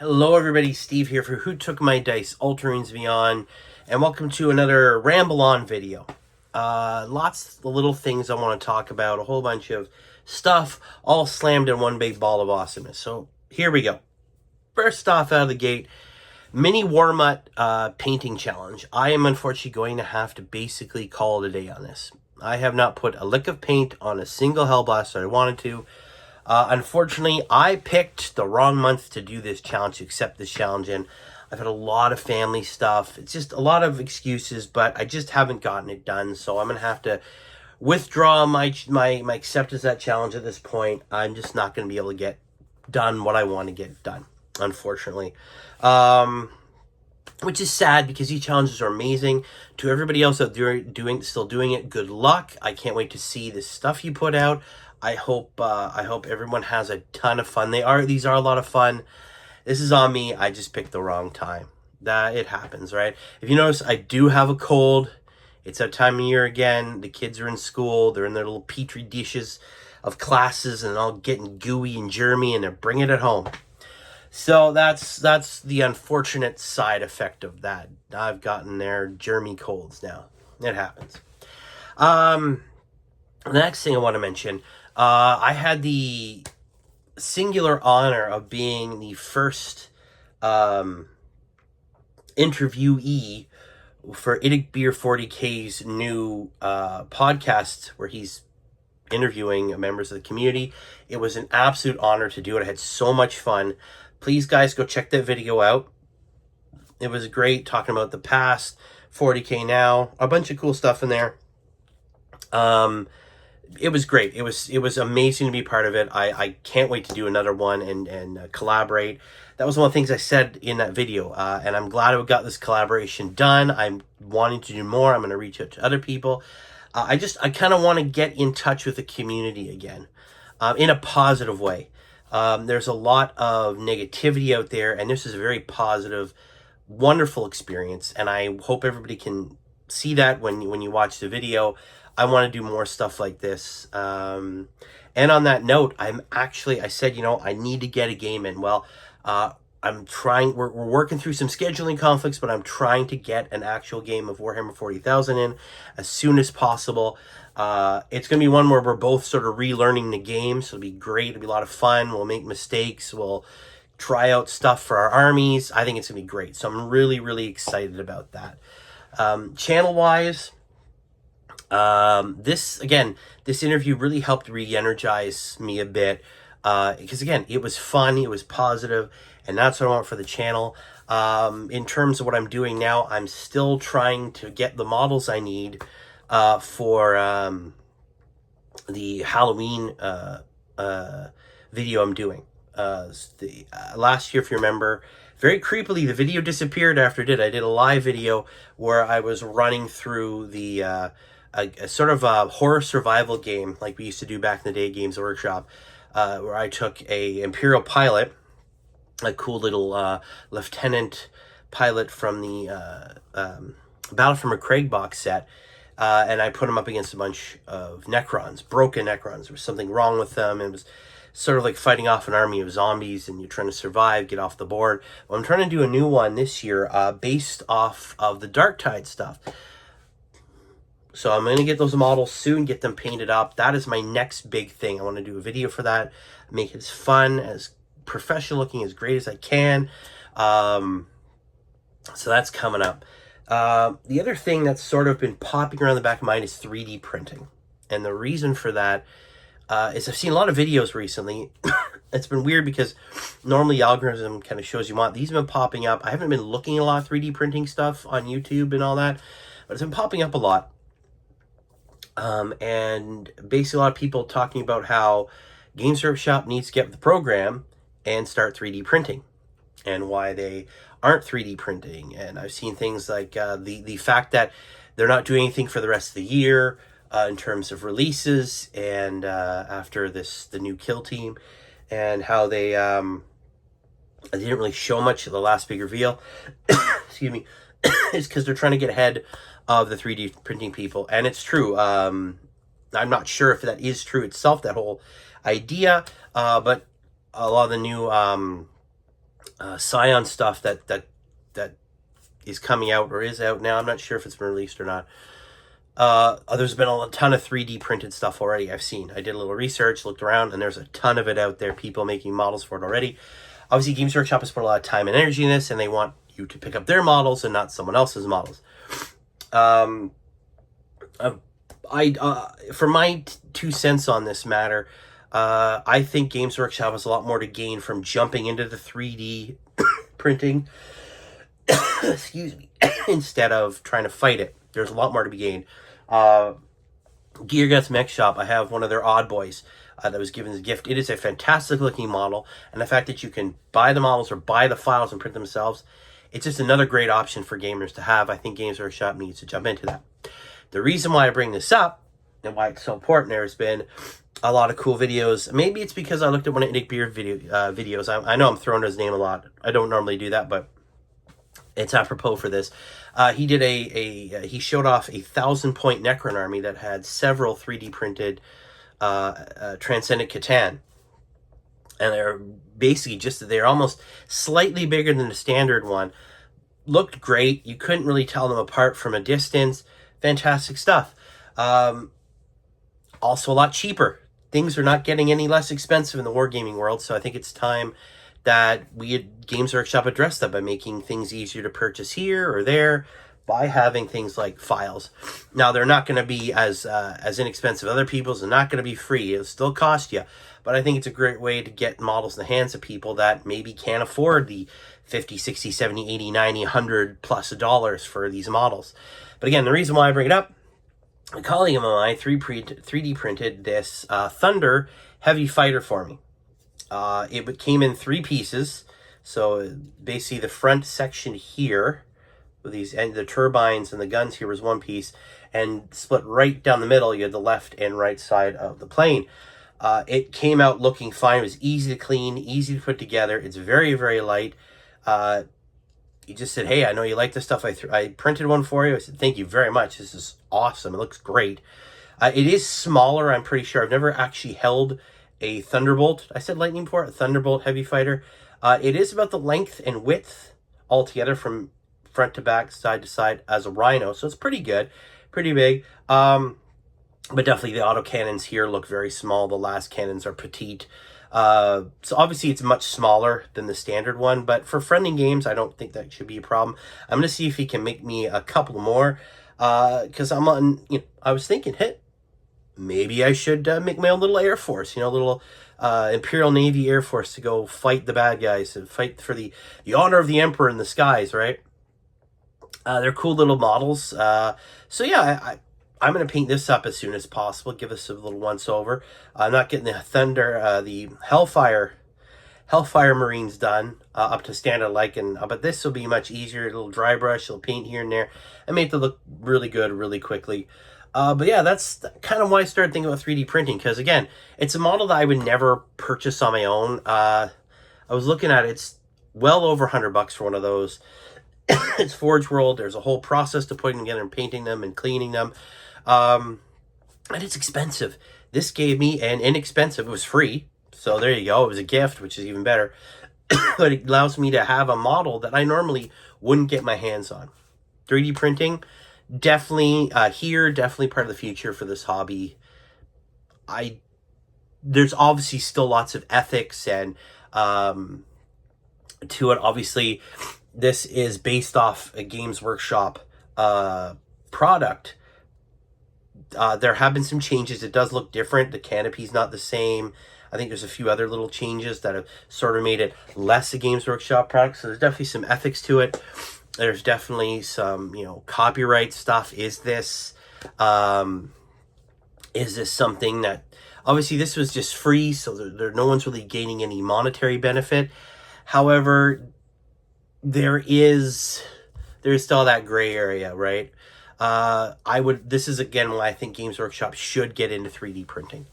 Hello everybody, Steve here for Who Took My Dice, Ultramarines Beyond, and welcome to another Ramble On video. Lots of little things I want to talk about, a whole bunch of stuff, all slammed in one big ball of awesomeness. So here we go. First off out of the gate, mini Warmut painting challenge. I am unfortunately going to have to basically call it a day on this. I have not put a lick of paint on a single Hellblast that I wanted to. Unfortunately, I picked the wrong month to do this challenge, to accept this challenge, and I've had a lot of family stuff. It's just a lot of excuses, but I just haven't gotten it done, so I'm going to have to withdraw my acceptance of that challenge at this point. I'm just not going to be able to get done what I want to get done, unfortunately. Which is sad because these challenges are amazing. To everybody else out there still doing it, good luck. I can't wait to see the stuff you put out. I hope everyone has a ton of fun. These are a lot of fun. This is on me. I just picked the wrong time. That it happens, right? If you notice, I do have a cold. It's that time of year again. The kids are in school. They're in their little petri dishes of classes and all getting gooey and germy, and they're bringing it home. So that's the unfortunate side effect of that. I've gotten their germy colds now. It happens. The next thing I want to mention, I had the singular honor of being the first interviewee for IDICBeers 40K's new podcast where he's interviewing members of the community. It was an absolute honor to do it. I had so much fun. Please, guys, go check that video out. It was great talking about the past, 40K now, a bunch of cool stuff in there. It was great. It was amazing to be part of it. I can't wait to do another one and collaborate. That was one of the things I said in that video, and I'm glad I got this collaboration done. I'm wanting to do more. I'm going to reach out to other people. I kind of want to get in touch with the community again, in a positive way. There's a lot of negativity out there, and this is a very positive, wonderful experience, and I hope everybody can see that when you watch the video. I want to do more stuff like this. And on that note, I said, I need to get a game in. Well, I'm trying, we're working through some scheduling conflicts, but I'm trying to get an actual game of Warhammer 40,000 in as soon as possible. It's going to be one where we're both sort of relearning the game, so it'll be great. It'll be a lot of fun. We'll make mistakes. We'll try out stuff for our armies. I think it's going to be great. So I'm really, really excited about that. Channel-wise, this interview really helped re-energize me a bit. Because again, it was fun, it was positive, and that's what I want for the channel. In terms of what I'm doing now, I'm still trying to get the models I need for the Halloween video I'm doing. Last year, if you remember, very creepily, the video disappeared after I did a live video where I was running through the a sort of a horror survival game like we used to do back in the day, Games Workshop, where I took a Imperial pilot, a cool little lieutenant pilot from the Battle for McCraig box set, and I put him up against a bunch of Necrons, broken Necrons. There was something wrong with them. It was sort of like fighting off an army of zombies, and you're trying to survive, get off the board. Well, I'm trying to do a new one this year based off of the Dark Tide stuff. So I'm going to get those models soon, get them painted up. That is my next big thing. I want to do a video for that, make it as fun, as professional looking, as great as I can. So that's coming up. The other thing that's sort of been popping around the back of my mind is 3D printing. And the reason for that is I've seen a lot of videos recently. It's been weird because normally the algorithm kind of shows you want. These have been popping up. I haven't been looking at a lot of 3D printing stuff on YouTube and all that, but it's been popping up a lot. And basically a lot of people talking about how Games Workshop needs to get with the program and start 3D printing, and why they aren't 3D printing. And I've seen things like the fact that they're not doing anything for the rest of the year in terms of releases, and after the new kill team, and how they didn't really show much at the last big reveal. Excuse me. It's because they're trying to get ahead of the 3D printing people. And it's true. I'm not sure if that is true itself, that whole idea. But a lot of the new Scion stuff that is coming out or is out now. I'm not sure if it's been released or not. There's been a ton of 3D printed stuff already I've seen. I did a little research, looked around, and there's a ton of it out there. People making models for it already. Obviously, Games Workshop has put a lot of time and energy in this, and they want you to pick up their models and not someone else's models. For my 2 cents on this matter, I think Games Workshop has a lot more to gain from jumping into the 3D printing, excuse me, instead of trying to fight it. There's a lot more to be gained. Gear Guts Mech Shop, I have one of their Odd Boys that was given as a gift. It is a fantastic looking model, and the fact that you can buy the models or buy the files and print themselves, it's just another great option for gamers to have. I think Games Workshop needs to jump into that. The reason why I bring this up and why it's so important, there's been a lot of cool videos. Maybe it's because I looked at one of IDICBeers videos. I know I'm throwing his name a lot. I don't normally do that, but it's apropos for this. He did he showed off a 1,000-point Necron army that had several 3D printed Transcendent Catan. And they're basically they're almost slightly bigger than the standard one. Looked great. You couldn't really tell them apart from a distance. Fantastic stuff. Also a lot cheaper. Things are not getting any less expensive in the wargaming world, so I think it's time that we at Games Workshop address that by making things easier to purchase here or there by having things like files. Now, they're not going to be as inexpensive as other people's. They're not going to be free. It'll still cost you. But I think it's a great way to get models in the hands of people that maybe can't afford the 50, 60, 70, 80, 90, 100 plus dollars for these models. But again, the reason why I bring it up, a colleague of mine 3D printed this Thunder heavy fighter for me. It came in 3 pieces. So basically the front section here with these and the turbines and the guns here was one piece, and split right down the middle you had the left and right side of the plane. It came out looking fine. It was easy to clean, easy to put together. It's very, very light. He just said, hey, I know you like this stuff. I printed one for you. I said, thank you very much. This is awesome. It looks great. It is smaller, I'm pretty sure. I've never actually held a Thunderbolt. I said Lightning before, a Thunderbolt heavy fighter. It is about the length and width altogether from front to back, side to side as a Rhino. So it's pretty good, pretty big. But definitely the autocannons here look very small. The last cannons are petite. So obviously it's much smaller than the standard one, but for friendly games, I don't think that should be a problem. I'm going to see if he can make me a couple more, because I'm on, I was thinking, hey, maybe I should make my own little Air Force, little Imperial Navy Air Force to go fight the bad guys and fight for the honor of the Emperor in the skies, right? They're cool little models. So yeah, I'm going to paint this up as soon as possible, give us a little once-over. I'm not getting the Hellfire Marines done up to standard but this will be much easier. A little dry brush, a little paint here and there, and make it look really good really quickly. But yeah, that's kind of why I started thinking about 3D printing, because again, it's a model that I would never purchase on my own. I was looking at it, it's well over $100 for one of those. It's Forge World. There's a whole process to putting them together and painting them and cleaning them. And it's expensive. This gave me an inexpensive, it was free. So there you go. It was a gift, which is even better. But it allows me to have a model that I normally wouldn't get my hands on. 3D printing, definitely definitely part of the future for this hobby. There's obviously still lots of ethics and to it. Obviously, this is based off a Games Workshop product. There have been some changes. It does look different. The canopy's not the same. I think there's a few other little changes that have sort of made it less a Games Workshop product. So there's definitely some ethics to it. There's definitely some, copyright stuff. Is this something that, obviously this was just free, so no one's really gaining any monetary benefit. However, there's still that gray area, right? This is again why I think Games Workshop should get into 3D printing.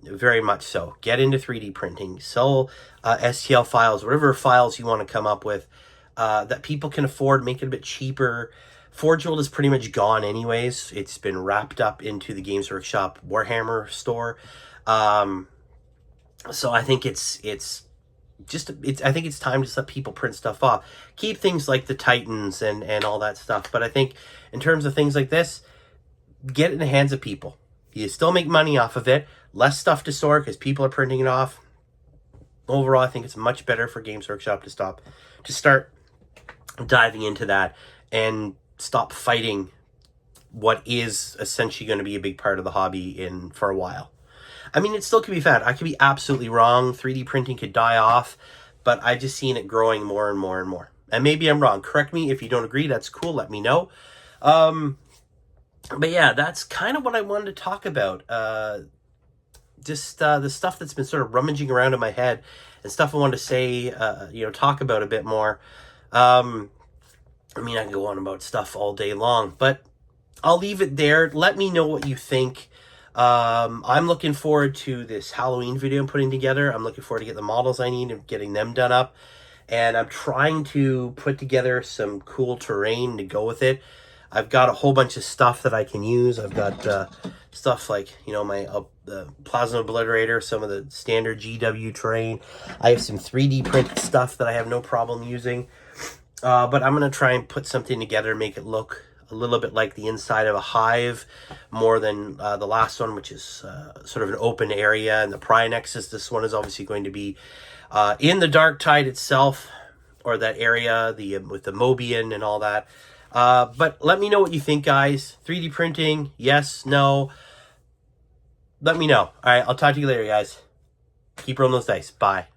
Very much so. Get into 3D printing. Sell STL files, whatever files you want to come up with that people can afford, make it a bit cheaper. Forge World is pretty much gone anyways. It's been wrapped up into the Games Workshop Warhammer store. So I think it's I think it's time to just let people print stuff off. Keep things like the Titans and all that stuff. But I think in terms of things like this, get it in the hands of people. You still make money off of it. Less stuff to store because people are printing it off. Overall, I think it's much better for Games Workshop to start diving into that and stop fighting what is essentially going to be a big part of the hobby for a while. I mean, it still could be fad. I could be absolutely wrong. 3D printing could die off, but I've just seen it growing more and more and more. And maybe I'm wrong. Correct me if you don't agree. That's cool. Let me know. But yeah, that's kind of what I wanted to talk about. Just the stuff that's been sort of rummaging around in my head and stuff I wanted to say, talk about a bit more. I mean, I can go on about stuff all day long, but I'll leave it there. Let me know what you think. I'm looking forward to this Halloween video I'm putting together. I'm looking forward to get the models I need and getting them done up. And I'm trying to put together some cool terrain to go with it. I've got a whole bunch of stuff that I can use. I've got stuff like, my the plasma obliterator, some of the standard GW terrain. I have some 3D printed stuff that I have no problem using. But I'm going to try and put something together, make it look a little bit like the inside of a hive, more than the last one, which is sort of an open area. And the Pry Nexus, this one is obviously going to be in the Dark Tide itself, or that area with the Mobian and all that. But let me know what you think, guys. 3D printing, yes, no. Let me know. All right, I'll talk to you later, guys. Keep rolling those dice. Bye.